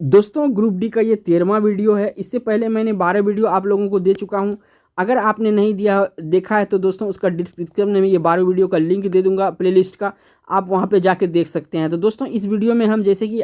दोस्तों group D का ये 13वां वीडियो है। इससे पहले मैंने 12 वीडियो आप लोगों को दे चुका हूँ। अगर आपने नहीं देखा है तो दोस्तों उसका डिस्क्रिप्शन में ये 12 वीडियो का लिंक दे दूंगा प्लेलिस्ट का, आप वहाँ पे जाके देख सकते हैं। तो दोस्तों इस वीडियो में हम जैसे कि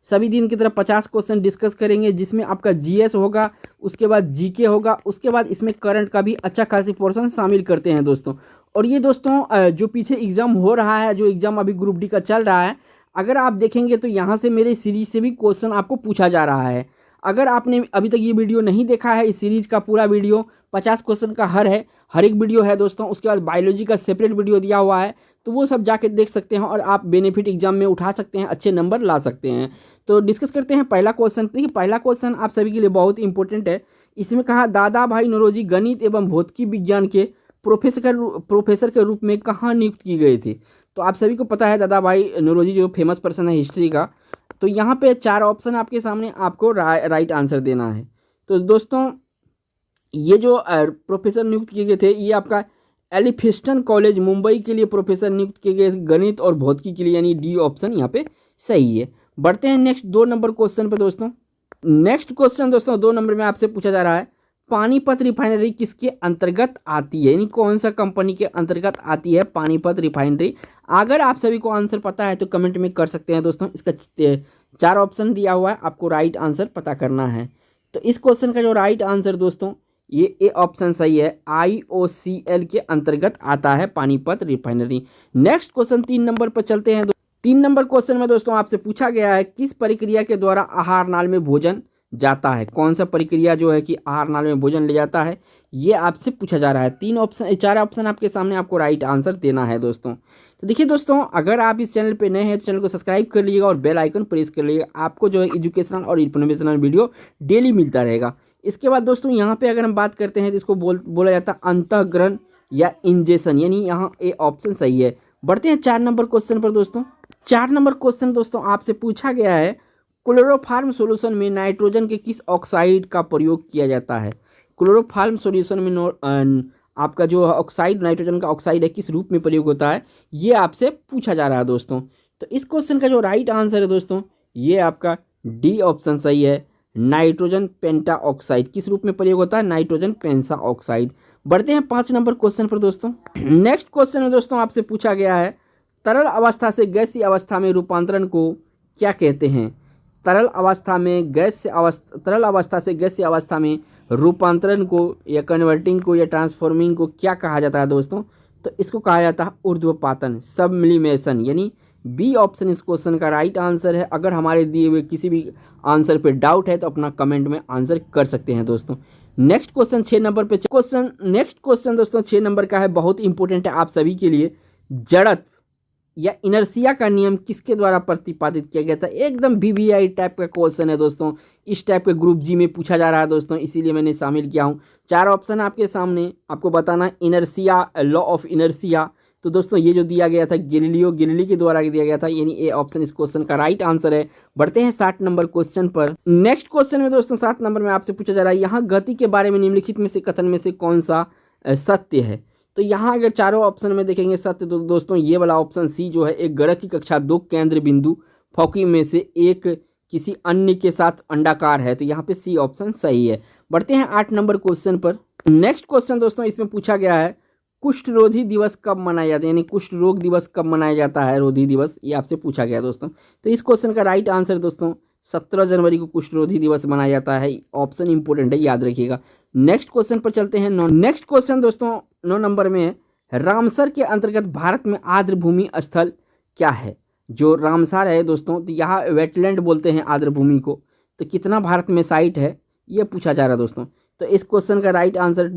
सभी दिन की तरह 50 क्वेश्चन डिस्कस करेंगे, जिसमें आपका जीएस होगा, उसके बाद जीके होगा, उसके बाद इसमें करंट का भी अच्छा खासी पोर्शन शामिल करते हैं दोस्तों। और ये दोस्तों जो पीछे एग्ज़ाम हो रहा है, जो एग्ज़ाम अभी ग्रुप डी का चल रहा है, अगर आप देखेंगे तो यहाँ से मेरे सीरीज से भी क्वेश्चन आपको पूछा जा रहा है। अगर आपने अभी तक ये वीडियो नहीं देखा है, इस सीरीज का पूरा वीडियो 50 क्वेश्चन का हर एक वीडियो है दोस्तों। उसके बाद बायोलॉजी का सेपरेट वीडियो दिया हुआ है, तो वो सब जाके देख सकते हैं और आप बेनिफिट एग्जाम में उठा सकते हैं, अच्छे नंबर ला सकते हैं। तो डिस्कस करते हैं पहला क्वेश्चन। देखिए पहला क्वेश्चन आप सभी के लिए बहुत इंपॉर्टेंट है। इसमें कहा दादा भाई नौरोजी गणित एवं भौतिकी विज्ञान के प्रोफेसर के रूप में कहाँ नियुक्त की गए थे। तो आप सभी को पता है दादा भाई नौरोजी जो फेमस पर्सन है हिस्ट्री का। तो यहाँ पे 4 ऑप्शन आपके सामने, आपको राइट आंसर देना है। तो दोस्तों ये जो प्रोफेसर नियुक्त किए गए थे, ये आपका एलिफिस्टन कॉलेज मुंबई के लिए प्रोफेसर नियुक्त किए गए गणित और भौतिकी के लिए, यानी डी ऑप्शन यहाँ पे सही है। बढ़ते हैं नेक्स्ट 2 नंबर क्वेश्चन पे दोस्तों। नेक्स्ट क्वेश्चन दोस्तों 2 नंबर में आपसे पूछा जा रहा है, पानीपत रिफाइनरी किसके अंतर्गत आती है, यानी कौन सा कंपनी के अंतर्गत आती है पानीपत रिफाइनरी। अगर आप सभी को आंसर पता है तो कमेंट में कर सकते हैं दोस्तों। इसका 4 ऑप्शन दिया हुआ है, आपको राइट आंसर पता करना है। तो इस क्वेश्चन का जो राइट आंसर दोस्तों, ये ए ऑप्शन सही है, IOCL के अंतर्गत आता है Panipat refinery. Next question 3 number पर चलते हैं। 3 नंबर क्वेश्चन में दोस्तों आपसे पूछा गया है, किस प्रक्रिया के द्वारा आहार नाल में भोजन जाता है। कौन सा प्रक्रिया जो है कि आहार नाल में भोजन ले जाता है, ये आपसे पूछा जा रहा है। 4 ऑप्शन आपके सामने, आपको राइट आंसर देना है दोस्तों। तो देखिए दोस्तों, अगर आप इस चैनल पे नए हैं तो चैनल को सब्सक्राइब कर लीजिएगा और बेल आइकन प्रेस कर लीजिएगा। आपको जो है एजुकेशनल और इन्फॉर्मेशनल वीडियो डेली मिलता रहेगा। इसके बाद दोस्तों यहाँ पे अगर हम बात करते हैं तो इसको बोला जाता है अंतःग्रहण या इंजेशन, यानी यहाँ ए ऑप्शन सही है। बढ़ते हैं 4 नंबर क्वेश्चन पर दोस्तों। 4 नंबर क्वेश्चन दोस्तों आपसे पूछा गया है, क्लोरोफार्म सॉल्यूशन में नाइट्रोजन के किस ऑक्साइड का प्रयोग किया जाता है। क्लोरोफार्म सॉल्यूशन में आपका जो ऑक्साइड, नाइट्रोजन का ऑक्साइड है, किस रूप में प्रयोग होता है, ये आपसे पूछा जा रहा है दोस्तों। तो इस क्वेश्चन का जो राइट आंसर है दोस्तों, ये आपका डी ऑप्शन सही है, नाइट्रोजन पेंटा ऑक्साइड। किस रूप में प्रयोग होता है, नाइट्रोजन पेंसा ऑक्साइड। बढ़ते हैं 5 नंबर क्वेश्चन पर दोस्तों। नेक्स्ट क्वेश्चन में दोस्तों आपसे पूछा गया है, तरल अवस्था से गैसीय अवस्था में रूपांतरण को क्या कहते हैं। तरल अवस्था से गैसीय अवस्था में रूपांतरण को या कन्वर्टिंग को या ट्रांसफॉर्मिंग को क्या कहा जाता है दोस्तों। तो इसको कहा जाता है ऊर्ध्वपातन, सबलिमेशन, यानी बी ऑप्शन इस क्वेश्चन का राइट आंसर है। अगर हमारे दिए हुए किसी भी आंसर पे डाउट है तो अपना कमेंट में आंसर कर सकते हैं दोस्तों। नेक्स्ट क्वेश्चन 6 नंबर पे नेक्स्ट क्वेश्चन दोस्तों 6 नंबर का है, बहुत इंपॉर्टेंट है आप सभी के लिए। जड़त्व या इनर्शिया का नियम किसके द्वारा प्रतिपादित किया गया था। एकदम VVI टाइप का क्वेश्चन है दोस्तों, इस टाइप के ग्रुप जी में पूछा जा रहा है दोस्तों, इसीलिए मैंने शामिल किया हूँ। 4 ऑप्शन आपके सामने, आपको बताना है इनर्शिया, लॉ ऑफ इनर्शिया। तो दोस्तों ये जो दिया गया था गैलीली के द्वारा दिया गया था, यानी ए ऑप्शन इस क्वेश्चन का राइट आंसर है। बढ़ते हैं 60 नंबर क्वेश्चन पर। नेक्स्ट क्वेश्चन में दोस्तों 7 नंबर में आपसे पूछा जा रहा है, यहाँ गति के बारे में निम्नलिखित में से कथन में से कौन सा सत्य है। तो यहाँ अगर चारों ऑप्शन में देखेंगे सत्य, तो दोस्तों ये वाला ऑप्शन सी जो है, एक ग्रह की कक्षा 2 केंद्र बिंदु फोकी में से एक किसी अन्य के साथ अंडाकार है। तो यहाँ पे सी ऑप्शन सही है। बढ़ते हैं 8 नंबर क्वेश्चन पर। नेक्स्ट क्वेश्चन दोस्तों इसमें पूछा गया है, कुष्ठ रोधी दिवस कब मनाया जाता है, यानी कुष्ठ रोग दिवस कब मनाया जाता है, रोधी दिवस, ये आपसे पूछा गया दोस्तों। तो इस क्वेश्चन का राइट आंसर दोस्तों 17 जनवरी को कुष्ठ रोधी दिवस मनाया जाता है। ऑप्शन इंपॉर्टेंट है, याद रखिएगा। नेक्स्ट क्वेश्चन पर चलते हैं। नेक्स्ट क्वेश्चन दोस्तों 9 नंबर में, रामसर के अंतर्गत भारत में आर्द्र भूमि स्थल क्या है। जो रामसर है दोस्तों, तो यहाँ वेटलैंड बोलते हैं आर्द्र भूमि को। तो कितना भारत में साइट है, ये पूछा जा रहा है दोस्तों। तो इस क्वेश्चन का राइट आंसर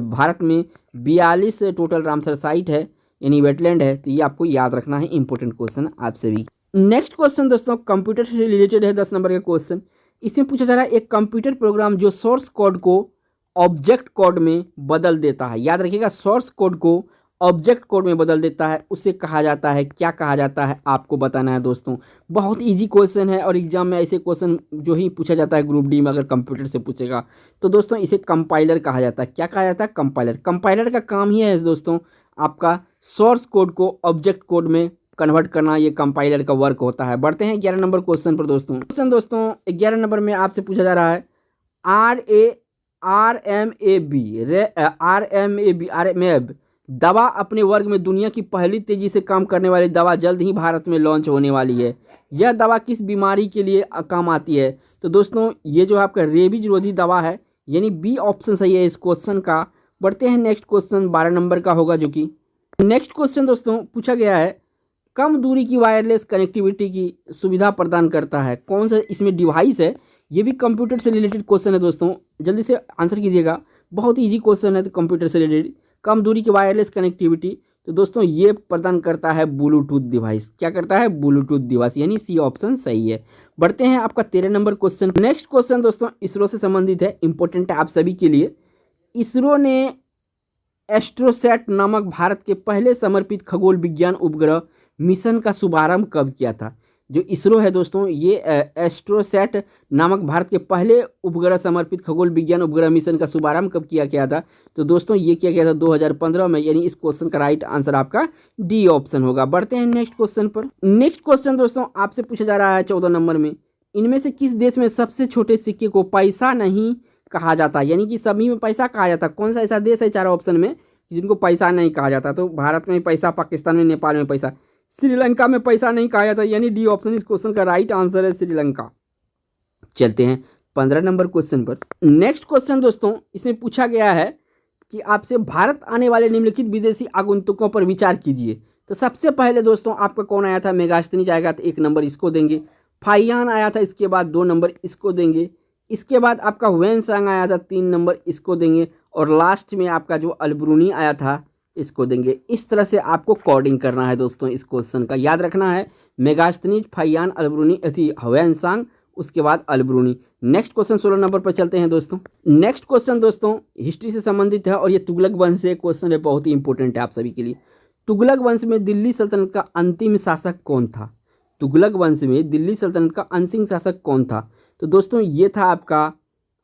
भारत में 42 टोटल रामसर साइट है, यानी वेटलैंड है। तो ये आपको याद रखना है, इंपॉर्टेंट क्वेश्चन आप सभी। नेक्स्ट क्वेश्चन दोस्तों कंप्यूटर से रिलेटेड है, 10 नंबर का क्वेश्चन। इसमें पूछा जा रहा है, एक कंप्यूटर प्रोग्राम जो सोर्स कोड को ऑब्जेक्ट कोड में बदल देता है। याद रखिएगा, सोर्स कोड को ऑब्जेक्ट कोड में बदल देता है, उसे कहा जाता है, क्या कहा जाता है, आपको बताना है दोस्तों। बहुत इजी क्वेश्चन है और एग्जाम में ऐसे क्वेश्चन जो ही पूछा जाता है ग्रुप डी में, अगर कंप्यूटर से पूछेगा तो दोस्तों इसे कंपाइलर कहा जाता है। क्या कहा जाता है, कंपाइलर। कंपाइलर का काम ही है दोस्तों आपका सोर्स कोड को ऑब्जेक्ट कोड में कन्वर्ट करना ये कंपाइलर का वर्क होता है। बढ़ते हैं 11 नंबर क्वेश्चन पर दोस्तों। क्वेश्चन दोस्तों 11 नंबर में आपसे पूछा जा रहा है RMAB दवा अपने वर्ग में दुनिया की पहली तेजी से काम करने वाली दवा जल्द ही भारत में लॉन्च होने वाली है। यह दवा किस बीमारी के लिए काम आती है? तो दोस्तों ये जो आपका रेबीज रोधी दवा है, यानी बी ऑप्शन सही है इस क्वेश्चन का। बढ़ते हैं नेक्स्ट क्वेश्चन 12 नंबर का होगा, जो कि नेक्स्ट क्वेश्चन दोस्तों पूछा गया है कम दूरी की वायरलेस कनेक्टिविटी की सुविधा प्रदान करता है। कौन सा इसमें डिवाइस है? ये भी कंप्यूटर से रिलेटेड क्वेश्चन है दोस्तों, जल्दी से आंसर कीजिएगा। बहुत ईजी क्वेश्चन है तो कंप्यूटर से रिलेटेड। कम दूरी की वायरलेस कनेक्टिविटी, तो दोस्तों ये प्रदान करता है ब्लूटूथ डिवाइस। क्या करता है? ब्लूटूथ डिवाइस, यानी सी ऑप्शन सही है। बढ़ते हैं आपका 13 नंबर क्वेश्चन। नेक्स्ट क्वेश्चन दोस्तों इसरो से संबंधित है, इंपॉर्टेंट है आप सभी के लिए। इसरो ने एस्ट्रोसैट नामक भारत के पहले समर्पित खगोल विज्ञान उपग्रह मिशन का शुभारंभ कब किया था? जो इसरो है दोस्तों, ये एस्ट्रोसैट नामक भारत के पहले उपग्रह समर्पित खगोल विज्ञान उपग्रह मिशन का शुभारंभ कब किया गया था? तो दोस्तों ये किया गया था 2015 में, यानी इस क्वेश्चन का राइट आंसर आपका डी ऑप्शन होगा। बढ़ते हैं नेक्स्ट क्वेश्चन पर। नेक्स्ट क्वेश्चन दोस्तों आपसे पूछा जा रहा है 14 नंबर में, इनमें से किस देश में सबसे छोटे सिक्के को पैसा नहीं कहा जाता? यानी कि सभी में पैसा कहा जाता। कौन सा ऐसा देश है चारों ऑप्शन में जिनको पैसा नहीं कहा जाता? तो भारत में पैसा, पाकिस्तान में, नेपाल में पैसा, श्रीलंका में पैसा नहीं कहा जाता, यानी डी ऑप्शन इस क्वेश्चन का राइट आंसर है श्रीलंका। चलते हैं 15 नंबर क्वेश्चन पर। नेक्स्ट क्वेश्चन दोस्तों इसमें पूछा गया है कि आपसे भारत आने वाले निम्नलिखित विदेशी आगंतुकों पर विचार कीजिए। तो सबसे पहले दोस्तों आपका कौन आया था? मेगास्थनीज आएगा तो 1 नंबर इसको देंगे। फाइयान आया था, इसके बाद 2 नंबर इसको देंगे। इसके बाद आपका वेनसांग आया था 3 नंबर इसको देंगे। और लास्ट में आपका जो अलब्रूनी आया था इसको देंगे। इस तरह से आपको कोडिंग करना है दोस्तों इस क्वेश्चन का। याद रखना है मेगास्थनीज, फाइयान, अलब्रूनी, वेनसांग, उसके बाद अलब्रूनी। नेक्स्ट क्वेश्चन 16 नंबर पर चलते हैं दोस्तों। नेक्स्ट क्वेश्चन दोस्तों हिस्ट्री से संबंधित है और ये तुगलक वंश से क्वेश्चन है, बहुत ही इंपॉर्टेंट है आप सभी के लिए। तुगलक वंश में दिल्ली सल्तनत का अंतिम शासक कौन था? तुगलक वंश में दिल्ली सल्तनत का अंतिम शासक कौन था? तो दोस्तों ये था आपका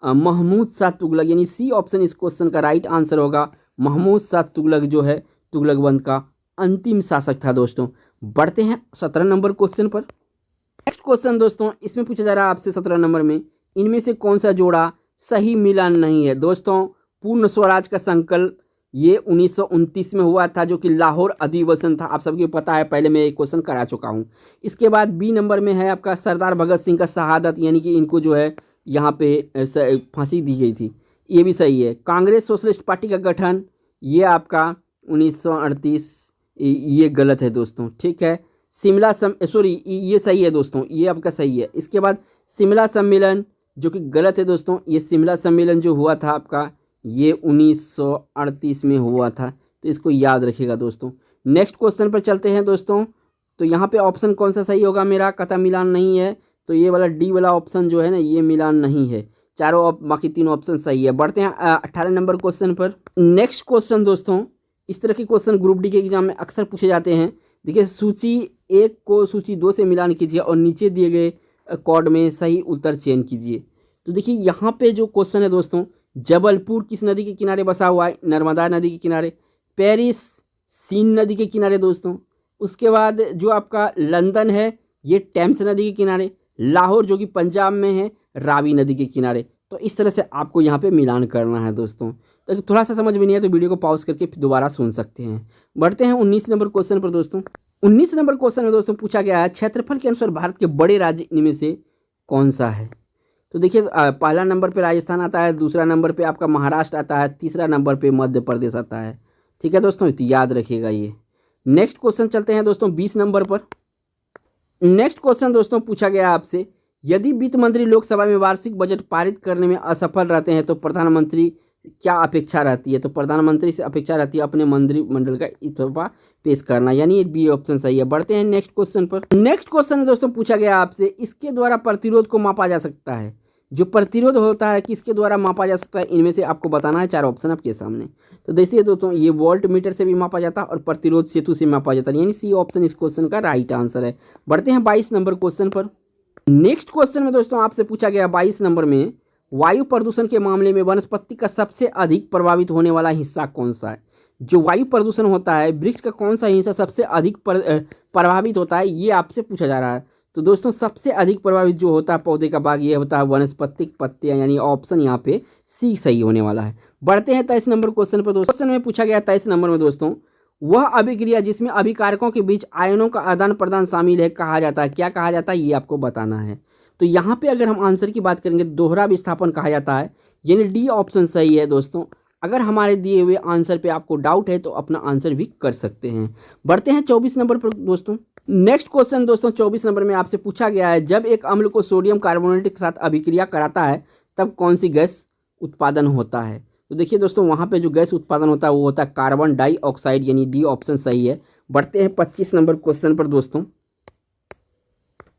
महमूद शाह तुगलक, यानी सी ऑप्शन इस क्वेश्चन का राइट आंसर होगा। महमूद शाह तुगलक जो है तुगलक वंश का अंतिम शासक था दोस्तों। बढ़ते हैं 17 नंबर क्वेश्चन पर। नेक्स्ट क्वेश्चन दोस्तों इसमें पूछा जा रहा है आपसे 17 नंबर में, इनमें से कौन सा जोड़ा सही मिलान नहीं है? दोस्तों पूर्ण स्वराज का संकल्प ये 1929 में हुआ था, जो कि लाहौर अधिवेशन था। आप सबको पता है, पहले मैं एक क्वेश्चन करा चुका हूँ। इसके बाद बी नंबर में है आपका सरदार भगत सिंह का शहादत, यानी कि इनको जो है यहाँ पे फांसी दी गई थी, ये भी सही है। कांग्रेस सोशलिस्ट पार्टी का गठन ये आपका 1938, ये गलत है दोस्तों, ठीक है। शिमला सॉरी ये सही है दोस्तों, ये आपका सही है। इसके बाद शिमला सम्मेलन जो कि गलत है दोस्तों, ये शिमला सम्मेलन जो हुआ था आपका ये 1938 में हुआ था, तो इसको याद रखिएगा दोस्तों। नेक्स्ट क्वेश्चन पर चलते हैं दोस्तों। तो यहाँ पे ऑप्शन कौन सा सही होगा मेरा? कतः मिलान नहीं है, तो ये वाला डी वाला ऑप्शन जो है ना ये मिलान नहीं है। चारों बाकी 3 ऑप्शन सही है। बढ़ते हैं 18 नंबर क्वेश्चन पर। नेक्स्ट क्वेश्चन दोस्तों, इस तरह के क्वेश्चन ग्रुप डी के एग्जाम में अक्सर पूछे जाते हैं। देखिए सूची 1 को सूची 2 से मिलान कीजिए और नीचे दिए गए कॉर्ड में सही उत्तर चयन कीजिए। तो देखिए यहाँ पे जो क्वेश्चन है दोस्तों, जबलपुर किस नदी के किनारे बसा हुआ है? नर्मदा नदी के किनारे। पेरिस सीन नदी के किनारे दोस्तों। उसके बाद जो आपका लंदन है ये टेम्स नदी के किनारे। लाहौर जो कि पंजाब में है रावी नदी के किनारे। तो इस तरह से आपको यहाँ पे मिलान करना है दोस्तों। तो थोड़ा सा समझ में नहीं है तो वीडियो को पॉज करके फिर दोबारा सुन सकते हैं। बढ़ते हैं 19 नंबर क्वेश्चन पर दोस्तों। 19 नंबर क्वेश्चन में दोस्तों पूछा गया है क्षेत्रफल के अनुसार भारत के बड़े राज्य इनमें से कौन सा है? तो देखिए पहला नंबर पे राजस्थान आता है, दूसरा नंबर पे आपका महाराष्ट्र आता है, तीसरा नंबर पे मध्य प्रदेश आता है। ठीक है दोस्तों, तो याद रखिएगा ये। नेक्स्ट क्वेश्चन चलते हैं दोस्तों 20 नंबर पर। नेक्स्ट क्वेश्चन दोस्तों पूछा गया आपसे, यदि वित्त मंत्री लोकसभा में वार्षिक बजट पारित करने में असफल रहते हैं तो प्रधानमंत्री क्या अपेक्षा रहती है? तो प्रधानमंत्री से अपेक्षा रहती है अपने मंत्रिमंडल का इस्तीफा पेश करना, यानी बी ऑप्शन सही है। बढ़ते हैं नेक्स्ट क्वेश्चन पर। नेक्स्ट क्वेश्चन दोस्तों पूछा गया आपसे, इसके द्वारा प्रतिरोध को मापा जा सकता है। जो प्रतिरोध होता है किसके द्वारा मापा जा सकता है? इनमें से आपको बताना है। 4 ऑप्शन आपके सामने। तो देखिए दोस्तों, ये वोल्ट मीटर से भी मापा जाता है और प्रतिरोध सेतु से मापा जाता है, यानी सी ऑप्शन इस क्वेश्चन का राइट आंसर है। बढ़ते हैं 22 नंबर क्वेश्चन पर। नेक्स्ट क्वेश्चन में दोस्तों आपसे पूछा गया 22 नंबर में, वायु प्रदूषण के मामले में वनस्पति का सबसे अधिक प्रभावित होने वाला हिस्सा कौन सा है? जो वायु प्रदूषण होता है, वृक्ष का कौन सा हिस्सा सबसे अधिक प्रभावित होता है, ये आपसे पूछा जा रहा है। तो दोस्तों सबसे अधिक प्रभावित जो होता है पौधे का भाग, ये होता है वनस्पतिक पत्तियां, यानी ऑप्शन यहाँ पे सी सही होने वाला है। बढ़ते हैं 23 नंबर क्वेश्चन पर दोस्तों। क्वेश्चन में पूछा गया 23 नंबर में दोस्तों, वह अभिक्रिया जिसमें अभिकारकों के बीच आयनों का आदान प्रदान शामिल है कहा जाता है, क्या कहा जाता है, ये आपको बताना है। तो यहाँ पे अगर हम आंसर की बात करेंगे, दोहरा विस्थापन कहा जाता है, यानी डी ऑप्शन सही है दोस्तों। अगर हमारे दिए हुए आंसर पे आपको डाउट है तो अपना आंसर भी कर सकते हैं। बढ़ते हैं 24 नंबर पर दोस्तों। नेक्स्ट क्वेश्चन दोस्तों 24 नंबर में आपसे पूछा गया है, जब एक अम्ल को सोडियम कार्बोनेट के साथ अभिक्रिया कराता है तब कौन सी गैस उत्पादन होता है। तो देखिए दोस्तों, वहाँ पे जो गैस उत्पादन होता है वो होता है कार्बन डाइऑक्साइड, यानी डी ऑप्शन सही है। बढ़ते हैं 25 नंबर क्वेश्चन पर दोस्तों।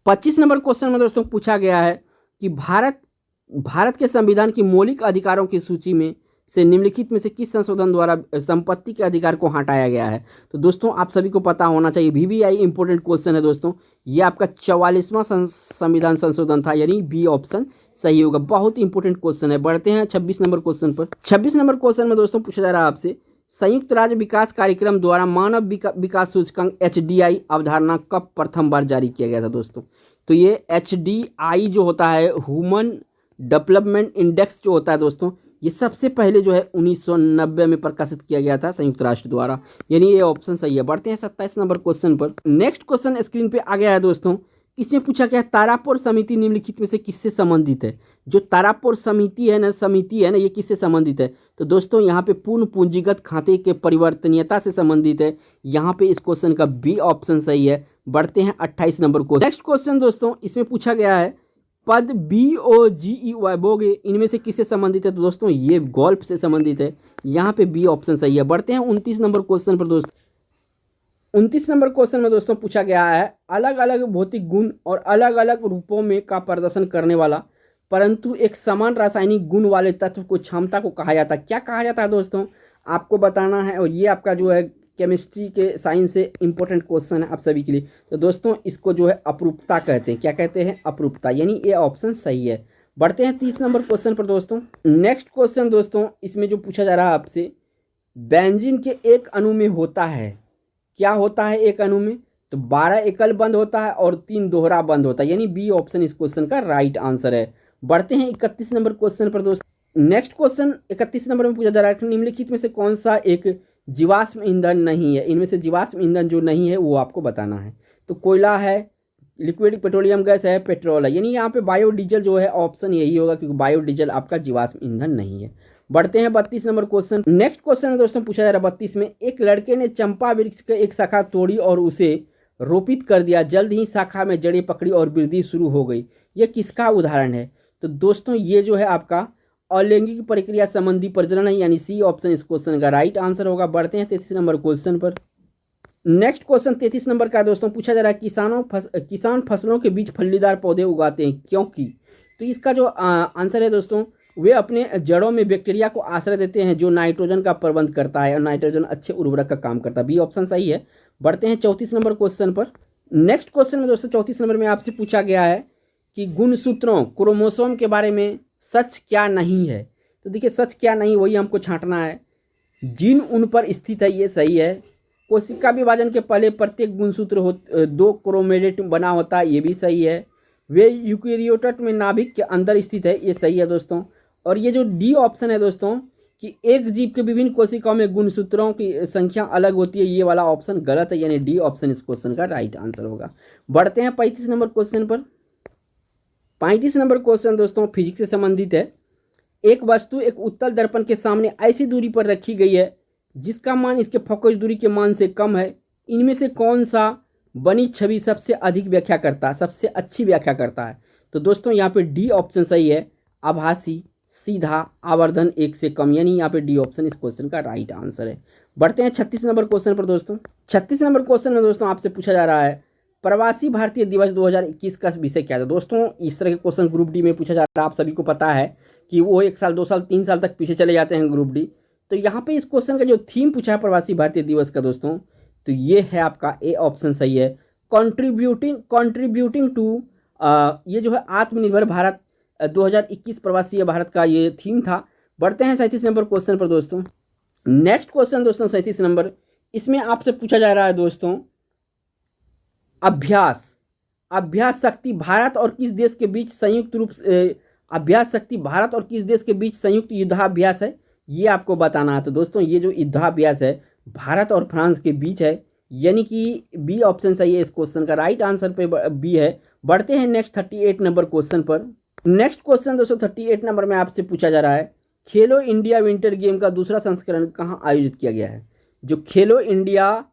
25 नंबर क्वेश्चन में दोस्तों पूछा गया है कि भारत के संविधान की मौलिक अधिकारों की सूची में से निम्नलिखित में से किस संशोधन द्वारा संपत्ति के अधिकार को हटाया गया है। तो दोस्तों आप सभी को पता होना चाहिए, VVI इंपॉर्टेंट क्वेश्चन है दोस्तों। ये आपका 44वां संविधान संशोधन था, यानी बी ऑप्शन सही होगा। बहुत इंपॉर्टेंट क्वेश्चन है। बढ़ते हैं 26 नंबर क्वेश्चन पर। 26 नंबर क्वेश्चन में दोस्तों पूछा जा रहा है आपसे, संयुक्त राज्य विकास कार्यक्रम द्वारा मानव विकास सूचकांक HDI अवधारणा कब प्रथम बार जारी किया गया था दोस्तों। तो ये HDI जो होता है, ह्यूमन डेवलपमेंट इंडेक्स जो होता है दोस्तों, ये सबसे पहले जो है 1990 में प्रकाशित किया गया था संयुक्त राष्ट्र द्वारा, यानी ये ऑप्शन सही है। बढ़ते हैं 27 नंबर क्वेश्चन पर। नेक्स्ट क्वेश्चन स्क्रीन पे आ गया है दोस्तों। इसमें पूछा गया तारापुर समिति निम्नलिखित में से किससे संबंधित है। जो तारापुर समिति है ना, ये किससे संबंधित है। तो दोस्तों यहाँ पे पूर्ण पूंजीगत खाते के परिवर्तनीयता से संबंधित है। यहाँ पे इस क्वेश्चन का बी ऑप्शन सही है। बढ़ते हैं 28 नंबर क्वेश्चन। नेक्स्ट क्वेश्चन दोस्तों, इसमें पूछा गया है पद BOGEY बोगे इनमें से किससे संबंधित है। तो दोस्तों ये गोल्फ से संबंधित है। यहाँ पे बी ऑप्शन सही है। बढ़ते हैं 29 नंबर क्वेश्चन पर दोस्तों। 29 नंबर क्वेश्चन में दोस्तों पूछा गया है, अलग अलग भौतिक गुण और अलग अलग रूपों में का प्रदर्शन करने वाला परंतु एक समान रासायनिक गुण वाले तत्व को क्षमता को कहा जाता है। क्या कहा जाता है दोस्तों, आपको बताना है। और ये आपका जो है केमिस्ट्री के साइंस से इंपॉर्टेंट क्वेश्चन है आप सभी के लिए। तो दोस्तों इसको जो है अपरूपता कहते हैं। क्या कहते हैं, अपरूपता, यानी ये ऑप्शन सही है। बढ़ते हैं 30 नंबर क्वेश्चन पर दोस्तों। नेक्स्ट क्वेश्चन दोस्तों, इसमें जो पूछा जा रहा है आपसे, बेंजीन के एक अणु में होता है, क्या होता है एक अणु में। तो 12 एकल बंद होता है और 3 दोहरा बंद होता है, यानी बी ऑप्शन इस क्वेश्चन का राइट आंसर है। बढ़ते हैं 31 नंबर क्वेश्चन पर दोस्तों। नेक्स्ट क्वेश्चन 31 नंबर में पूछा जा रहा है, निम्नलिखित में से कौन सा एक जीवाश्म ईंधन नहीं है। इनमें से जीवाश्म ईंधन जो नहीं है वो आपको बताना है। तो कोयला है, लिक्विड पेट्रोलियम गैस है, पेट्रोल है, यानी यहाँ पे बायोडीजल जो है ऑप्शन यही होगा, क्योंकि बायोडीजल आपका जीवाश्म ईंधन नहीं है। बढ़ते हैं 32 नंबर क्वेश्चन। नेक्स्ट क्वेश्चन में दोस्तों पूछा जा रहा है 32 में, एक लड़के ने चंपा वृक्ष की एक शाखा तोड़ी और उसे रोपित कर दिया, जल्द ही शाखा में जड़ें पकड़ी और वृद्धि शुरू हो गई, यह किसका उदाहरण है। तो दोस्तों ये जो है आपका अलैंगिक प्रक्रिया संबंधी प्रजनन है, यानी सी ऑप्शन इस क्वेश्चन का राइट आंसर होगा। बढ़ते हैं 33 नंबर क्वेश्चन पर। नेक्स्ट क्वेश्चन 33 नंबर का दोस्तों पूछा जा रहा है, किसान फसलों के बीच फलीदार पौधे उगाते हैं क्योंकि। तो इसका जो आंसर है दोस्तों, वे अपने जड़ों में बैक्टीरिया को आश्रय देते हैं जो नाइट्रोजन का प्रबंध करता है और नाइट्रोजन अच्छे उर्वरक का काम करता है। बी ऑप्शन सही है। बढ़ते हैं 34 नंबर क्वेश्चन पर। नेक्स्ट क्वेश्चन में दोस्तों 34 नंबर में आपसे पूछा गया है कि गुणसूत्रों क्रोमोसोम के बारे में सच क्या नहीं है। तो देखिए सच क्या नहीं वही हमको छांटना है। जीन उन पर स्थित है, ये सही है। कोशिका विभाजन के पहले प्रत्येक गुणसूत्र 2 क्रोमेटिड बना होता है, ये भी सही है। वे यूकेरियोट में नाभिक के अंदर स्थित है, ये सही है दोस्तों। और ये जो डी ऑप्शन है दोस्तों कि एक जीव के विभिन्न कोशिकाओं में गुणसूत्रों की संख्या अलग होती है, ये वाला ऑप्शन गलत है, यानी डी ऑप्शन इस क्वेश्चन का राइट आंसर होगा। बढ़ते हैं 35 नंबर क्वेश्चन पर। 35 नंबर क्वेश्चन दोस्तों फिजिक्स से संबंधित है। एक वस्तु एक उत्तल दर्पण के सामने ऐसी दूरी पर रखी गई है जिसका मान इसके फोकस दूरी के मान से कम है। इनमें से कौन सा बनी छवि सबसे अधिक व्याख्या करता है, सबसे अच्छी व्याख्या करता है। तो दोस्तों यहाँ पे डी ऑप्शन सही है, आभासी, सीधा, आवर्धन 1 से कम, यानी यहाँ पे डी ऑप्शन इस क्वेश्चन का राइट आंसर है। बढ़ते हैं 36 नंबर क्वेश्चन पर दोस्तों। 36 नंबर क्वेश्चन में दोस्तों आपसे पूछा जा रहा है, प्रवासी भारतीय दिवस 2021 का विषय क्या था। दोस्तों इस तरह के क्वेश्चन ग्रुप डी में पूछा जाता है। आप सभी को पता है कि वो 1 साल 2 साल 3 साल तक पीछे चले जाते हैं ग्रुप डी। तो यहाँ पे इस क्वेश्चन का जो थीम पूछा है प्रवासी भारतीय दिवस का दोस्तों, तो ये है आपका ए ऑप्शन सही है, कॉन्ट्रीब्यूटिंग टू, ये जो है आत्मनिर्भर भारत 2021 प्रवासी भारत का ये थीम था। बढ़ते हैं 37 नंबर क्वेश्चन पर दोस्तों। नेक्स्ट क्वेश्चन दोस्तों 37 नंबर, इसमें आपसे पूछा जा रहा है दोस्तों, अभ्यास शक्ति भारत और किस देश के बीच संयुक्त रूप से अभ्यास शक्ति भारत और किस देश के बीच संयुक्त युद्धाभ्यास है, ये आपको बताना है। तो दोस्तों ये जो युद्धाभ्यास है भारत और फ्रांस के बीच है, यानी कि बी ऑप्शन सही है इस क्वेश्चन का। राइट आंसर पे बी है। बढ़ते हैं नेक्स्ट 38 नंबर क्वेश्चन पर। नेक्स्ट क्वेश्चन दोस्तों 38 नंबर में आपसे पूछा जा रहा है, खेलो इंडिया विंटर गेम का दूसरा संस्करण कहाँ आयोजित किया गया है। जो खेलो इंडिया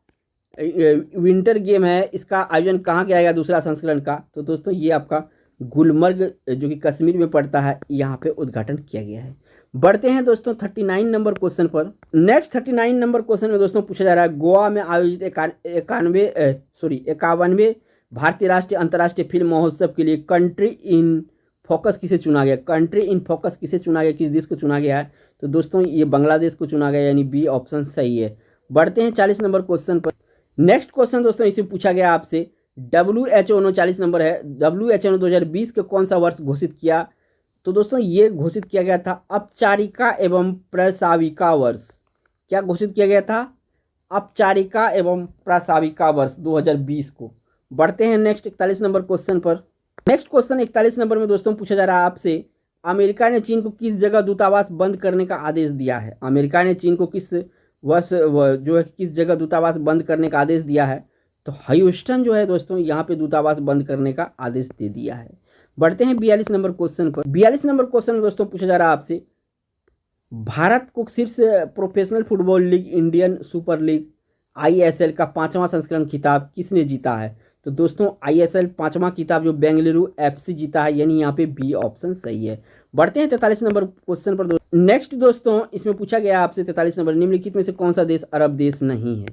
विंटर गेम है इसका आयोजन कहाँ किया गया दूसरा संस्करण का, तो दोस्तों ये आपका गुलमर्ग जो कि कश्मीर में पड़ता है, यहाँ पे उद्घाटन किया गया है। बढ़ते हैं दोस्तों 39 नंबर क्वेश्चन पर। नेक्स्ट 39 नंबर क्वेश्चन में दोस्तों पूछा जा रहा है, गोवा में आयोजित 51वें भारतीय राष्ट्रीय अंतर्राष्ट्रीय फिल्म महोत्सव के लिए कंट्री इन फोकस किसे चुना गया। कंट्री इन फोकस किसे चुना गया, किस देश को चुना गया है, तो दोस्तों ये बांग्लादेश को चुना गया, यानी बी ऑप्शन सही है। बढ़ते हैं 40 नंबर क्वेश्चन पर। नेक्स्ट क्वेश्चन दोस्तों इसमें पूछा गया आपसे, WHO 39 नंबर है, WHO ने 2020 के कौन सा वर्ष घोषित किया, तो दोस्तों ये घोषित किया गया था अपचारिका एवं प्रसाविका वर्ष। क्या घोषित किया गया था, अपचारिका एवं प्रसाविका वर्ष 2020 को। बढ़ते हैं नेक्स्ट 41 नंबर क्वेश्चन पर। नेक्स्ट क्वेश्चन 41 नंबर में दोस्तों पूछा जा रहा है आपसे, अमेरिका ने चीन को किस जगह दूतावास बंद करने का आदेश दिया है। अमेरिका ने चीन को किस वर्ष जो है किस जगह दूतावास बंद करने का आदेश दिया है, तो ह्यूस्टन जो है दोस्तों यहाँ पे दूतावास बंद करने का आदेश दे दिया है। बढ़ते हैं 42 नंबर क्वेश्चन पर। 42 नंबर क्वेश्चन में दोस्तों पूछा जा रहा है आपसे, भारत को शीर्ष professional football league Indian super league ISL का 5वां संस्करण खिताब किसने जीता है, तो दोस्तों ISL 5वां खिताब जो बेंगलुरु FC जीता है, यानी यहाँ पे बी ऑप्शन सही है। बढ़ते हैं 43 नंबर क्वेश्चन पर। नेक्स्ट दोस्तों इसमें पूछा गया आपसे 43 नंबर, निम्नलिखित में से कौन सा देश अरब देश नहीं है।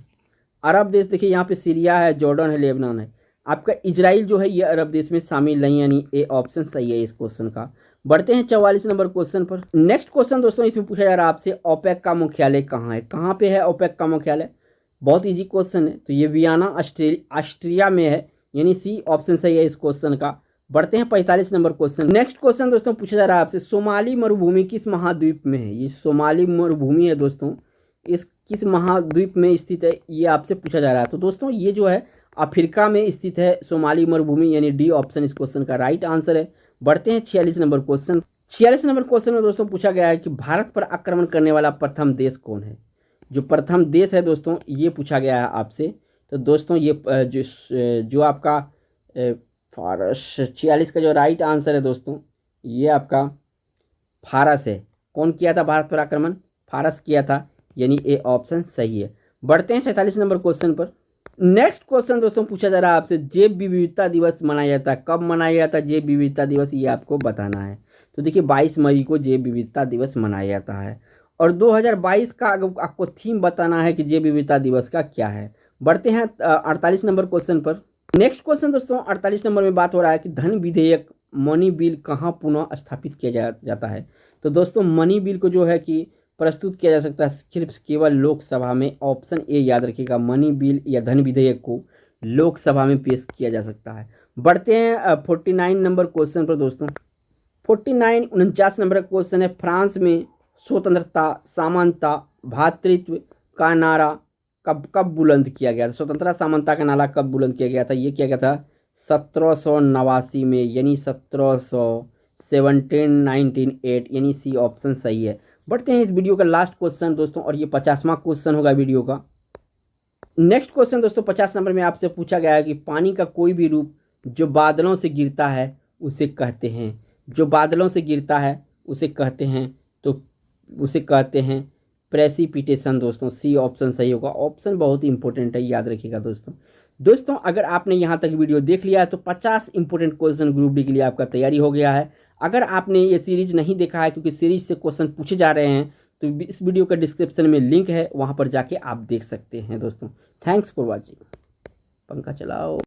अरब देश देखिए यहाँ पे सीरिया है, जॉर्डन है, लेबनान है। आपका इजराइल जो है ये अरब देश में शामिल नहीं, यानी ए ऑप्शन सही है इस क्वेश्चन का। बढ़ते हैं 44 नंबर क्वेश्चन पर। नेक्स्ट क्वेश्चन दोस्तों इसमें पूछा जा रहा है आपसे, ओपेक का मुख्यालय कहाँ है। कहाँ पे है ओपेक का मुख्यालय, बहुत ईजी क्वेश्चन है, तो ये वियना ऑस्ट्रिया में है, यानी सी ऑप्शन सही है इस क्वेश्चन का। बढ़ते हैं 45 नंबर क्वेश्चन। नेक्स्ट क्वेश्चन दोस्तों पूछा जा रहा है आपसे, सोमाली मरुभूमि किस महाद्वीप में है। ये सोमाली मरुभूमि है दोस्तों, इस किस महाद्वीप में स्थित है, ये आपसे पूछा जा रहा है। तो दोस्तों ये जो है अफ्रीका में स्थित है सोमाली मरुभूमि, यानी डी ऑप्शन इस क्वेश्चन का राइट आंसर है। बढ़ते हैं 46 नंबर क्वेश्चन। 46 नंबर क्वेश्चन में दोस्तों पूछा गया है कि भारत पर आक्रमण करने वाला प्रथम देश कौन है। जो प्रथम देश है दोस्तों ये पूछा गया है आपसे, तो दोस्तों ये जो आपका फारस 46 का जो राइट आंसर है दोस्तों ये आपका फारस है। कौन किया था भारत पर आक्रमण, फारस किया था, यानी ए ऑप्शन सही है। बढ़ते हैं 47 नंबर क्वेश्चन पर। नेक्स्ट क्वेश्चन दोस्तों पूछा जा रहा है आपसे, जैव विविधता दिवस मनाया जाता है, कब मनाया जाता है जैव विविधता दिवस, ये आपको बताना है। तो देखिए 22 मई को जैव विविधता दिवस मनाया जाता है, और 2022 का आपको थीम बताना है कि जैव विविधता दिवस का क्या है। बढ़ते हैं 48 नंबर क्वेश्चन पर। नेक्स्ट क्वेश्चन दोस्तों 48 नंबर में बात हो रहा है कि धन विधेयक मनी बिल कहाँ पुनः स्थापित किया जाता है। तो दोस्तों मनी बिल को जो है कि प्रस्तुत किया जा सकता है सिर्फ केवल लोकसभा में। ऑप्शन ए याद रखिएगा, मनी बिल या धन विधेयक को लोकसभा में पेश किया जा सकता है। बढ़ते हैं 49 नंबर क्वेश्चन पर दोस्तों। 49 नंबर क्वेश्चन है, फ्रांस में स्वतंत्रता, समानता, भातृत्व का नारा कब बुलंद किया गया था। स्वतंत्रता समानता का नारा कब बुलंद किया गया था, ये किया गया था 1789 में, यानी 1908, यानी सी ऑप्शन सही है। बढ़ते हैं इस वीडियो का लास्ट क्वेश्चन दोस्तों, और ये 50वां क्वेश्चन होगा वीडियो का। नेक्स्ट क्वेश्चन दोस्तों 50 नंबर में आपसे पूछा गया है कि पानी का कोई भी रूप जो बादलों से गिरता है उसे कहते हैं। जो बादलों से गिरता है उसे कहते हैं, तो उसे कहते हैं प्रेसिपिटेशन दोस्तों। सी ऑप्शन सही होगा। ऑप्शन बहुत ही इंपॉर्टेंट है, याद रखिएगा दोस्तों अगर आपने यहाँ तक वीडियो देख लिया है तो 50 इंपॉर्टेंट क्वेश्चन ग्रुप डी के लिए आपका तैयारी हो गया है। अगर आपने ये सीरीज नहीं देखा है, क्योंकि सीरीज से क्वेश्चन पूछे जा रहे हैं, तो इस वीडियो का डिस्क्रिप्शन में लिंक है, वहाँ पर जाके आप देख सकते हैं दोस्तों। Thanks for watching. पंखा चलाओ।